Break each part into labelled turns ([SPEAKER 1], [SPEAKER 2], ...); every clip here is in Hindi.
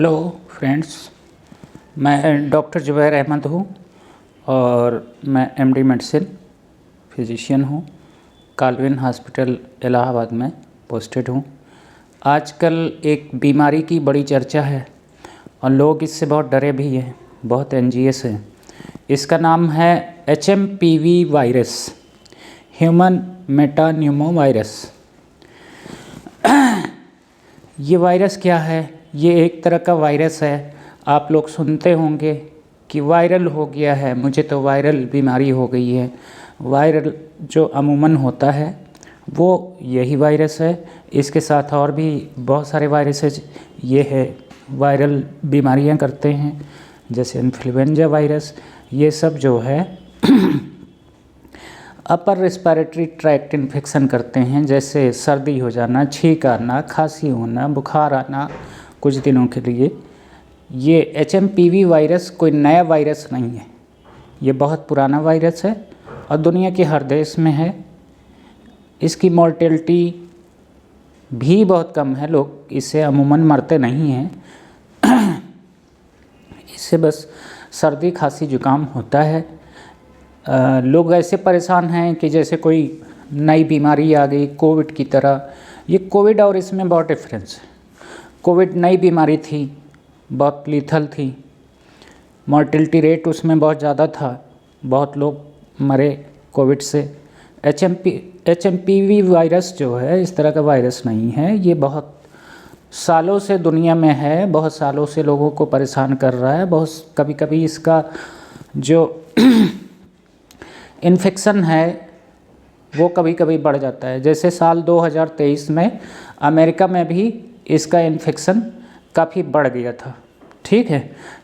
[SPEAKER 1] हेलो फ्रेंड्स, मैं डॉक्टर जुबैर अहमद हूँ और मैं एमडी मेडिसिन फिजिशियन हूँ। कालविन हॉस्पिटल इलाहाबाद में पोस्टेड हूँ। आजकल एक बीमारी की बड़ी चर्चा है और लोग इससे बहुत डरे भी हैं, बहुत एंजियस हैं। इसका नाम है HMPV वायरस, ह्यूमन मेटान्यूमो वायरस। ये वायरस क्या है? ये एक तरह का वायरस है। आप लोग सुनते होंगे कि वायरल हो गया है, मुझे तो वायरल बीमारी हो गई है। वायरल जो अमूमन होता है वो यही वायरस है। इसके साथ और भी बहुत सारे वायरसेस ये है वायरल बीमारियां करते हैं, जैसे इन्फ्लुएंजा वायरस। ये सब जो है अपर रेस्पिरेटरी ट्रैक्ट इन्फेक्शन करते हैं, जैसे सर्दी हो जाना, छींक आना, खांसी होना, बुखार आना कुछ दिनों के लिए। ये HMPV वायरस कोई नया वायरस नहीं है, ये बहुत पुराना वायरस है और दुनिया के हर देश में है। इसकी मॉर्टेलिटी भी बहुत कम है, लोग इससे अमूमन मरते नहीं हैं। इससे बस सर्दी खांसी जुकाम होता है। लोग ऐसे परेशान हैं कि जैसे कोई नई बीमारी आ गई कोविड की तरह। ये कोविड और इसमें बहुत डिफरेंस है। कोविड नई बीमारी थी, बहुत लीथल थी, मॉर्टेलिटी रेट उसमें बहुत ज़्यादा था, बहुत लोग मरे कोविड से। HMPV वायरस जो है इस तरह का वायरस नहीं है। ये बहुत सालों से दुनिया में है, बहुत सालों से लोगों को परेशान कर रहा है। बहुत कभी कभी इसका जो इन्फेक्शन है वो कभी कभी बढ़ जाता है। जैसे साल 2023 में अमेरिका में भी इसका इन्फेक्शन काफ़ी बढ़ गया था। ठीक है,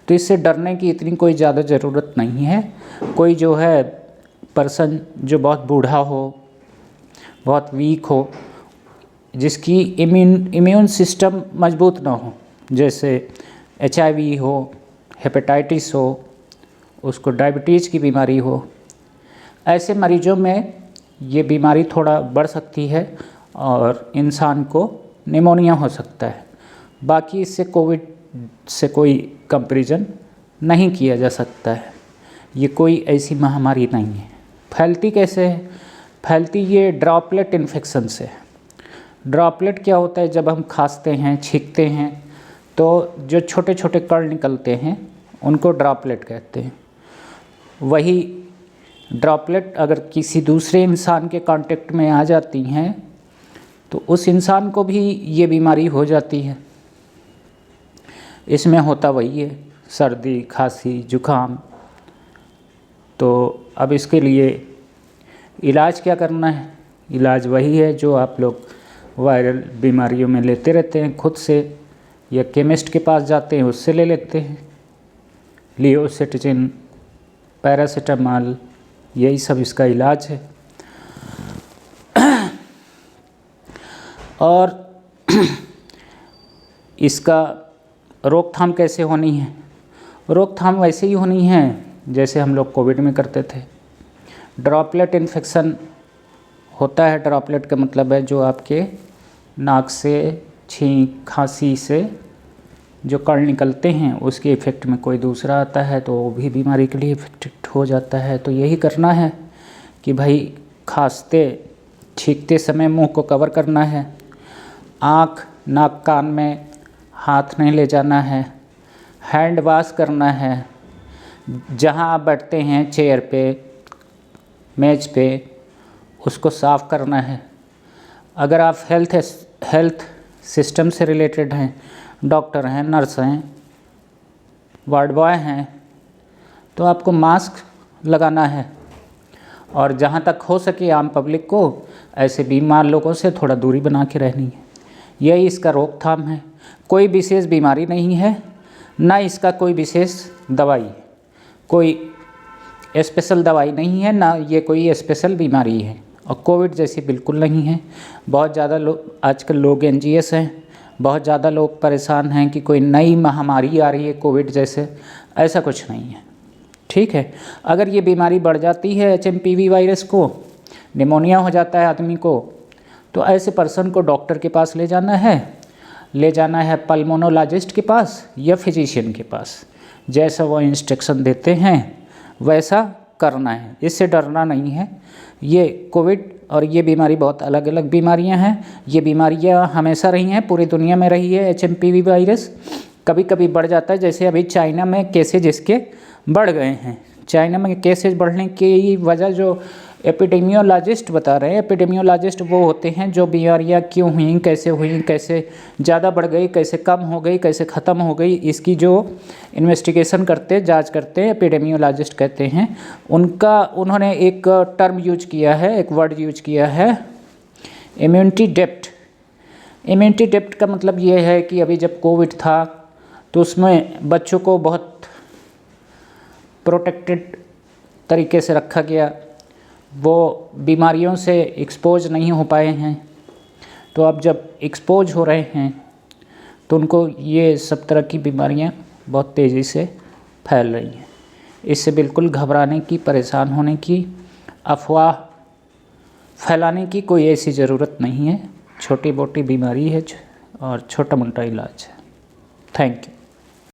[SPEAKER 1] तो इससे डरने की इतनी कोई ज़्यादा ज़रूरत नहीं है। कोई जो है पर्सन जो बहुत बूढ़ा हो, बहुत वीक हो, जिसकी इम्यून सिस्टम मजबूत ना हो, जैसे HIV हो, हेपेटाइटिस हो, उसको डायबिटीज़ की बीमारी हो, ऐसे मरीजों में ये बीमारी थोड़ा बढ़ सकती है और इंसान को निमोनिया हो सकता है। बाकी इससे कोविड से कोई कंपैरिजन नहीं किया जा सकता है। ये कोई ऐसी महामारी नहीं है। फैलती कैसे है? फैलती ये ड्रॉपलेट इन्फेक्शन से। ड्रॉपलेट क्या होता है? जब हम खांसते हैं, छींकते हैं तो जो छोटे छोटे कण निकलते हैं उनको ड्रॉपलेट कहते हैं। वही ड्रॉपलेट अगर किसी दूसरे इंसान के कांटेक्ट में आ जाती हैं तो उस इंसान को भी ये बीमारी हो जाती है। इसमें होता वही है, सर्दी खांसी जुकाम। तो अब इसके लिए इलाज क्या करना है? इलाज वही है जो आप लोग वायरल बीमारियों में लेते रहते हैं खुद से, या केमिस्ट के पास जाते हैं उससे ले लेते हैं। लियोसिट्रिजिन, पैरासीटामॉल, यही सब इसका इलाज है। और इसका रोकथाम कैसे होनी है? रोकथाम वैसे ही होनी है जैसे हम लोग कोविड में करते थे। ड्रॉपलेट इन्फेक्शन होता है। ड्रॉपलेट का मतलब है जो आपके नाक से, छींक खांसी से जो कण निकलते हैं उसके इफ़ेक्ट में कोई दूसरा आता है तो वो भी बीमारी के लिए इफेक्ट हो जाता है। तो यही करना है कि भाई खांसते छींकते समय मुंह को कवर करना है, आँख नाक कान में हाथ नहीं ले जाना है, हैंड वॉश करना है, जहाँ आप बैठते हैं चेयर पे, मेज पे, उसको साफ़ करना है। अगर आप हेल्थ सिस्टम से रिलेटेड हैं, डॉक्टर हैं, नर्स हैं, वार्ड बॉय हैं, तो आपको मास्क लगाना है। और जहाँ तक हो सके आम पब्लिक को ऐसे बीमार लोगों से थोड़ा दूरी बना के रहनी है। यही इसका रोकथाम है। कोई विशेष बीमारी नहीं है, ना इसका कोई विशेष दवाई है, कोई स्पेशल दवाई नहीं है, ना ये कोई स्पेशल बीमारी है। और कोविड जैसी बिल्कुल नहीं है। बहुत ज़्यादा लोग आजकल लोग एंजियस हैं, बहुत ज़्यादा लोग परेशान हैं कि कोई नई महामारी आ रही है कोविड जैसे। ऐसा कुछ नहीं है। ठीक है, अगर ये बीमारी बढ़ जाती है HMPV वायरस को, निमोनिया हो जाता है आदमी को, तो ऐसे पर्सन को डॉक्टर के पास ले जाना है। ले जाना है पल्मोनोलॉजिस्ट के पास या फिजिशियन के पास, जैसा वो इंस्ट्रक्शन देते हैं वैसा करना है, इससे डरना नहीं है। ये कोविड और ये बीमारी बहुत अलग अलग बीमारियां हैं। ये बीमारियां हमेशा रही हैं, पूरी दुनिया में रही है। HMPV वायरस कभी कभी बढ़ जाता है, जैसे अभी चाइना में केसेज इसके बढ़ गए हैं। चाइना में केसेज बढ़ने की वजह जो एपिडेमियोलॉजिस्ट बता रहे हैं, एपिडेमियोलॉजिस्ट वो होते हैं जो बीमारियाँ क्यों हुई, कैसे ज़्यादा बढ़ गई, कैसे कम हो गई, कैसे ख़त्म हो गई, इसकी जो इन्वेस्टिगेशन करते, जांच करते हैं, एपिडेमियोलॉजिस्ट कहते हैं। उन्होंने एक टर्म यूज किया है, एक वर्ड यूज किया है, इम्यूनिटी डेप्थ। इम्यूनिटी डेप्थ का मतलब ये है कि अभी जब कोविड था तो उसमें बच्चों को बहुत प्रोटेक्टेड तरीके से रखा गया, वो बीमारियों से एक्सपोज नहीं हो पाए हैं। तो अब जब एक्सपोज हो रहे हैं तो उनको ये सब तरह की बीमारियां बहुत तेज़ी से फैल रही हैं। इससे बिल्कुल घबराने की, परेशान होने की, अफवाह फैलाने की कोई ऐसी ज़रूरत नहीं है। छोटी मोटी बीमारी है और छोटा मोटा इलाज है। Thank you.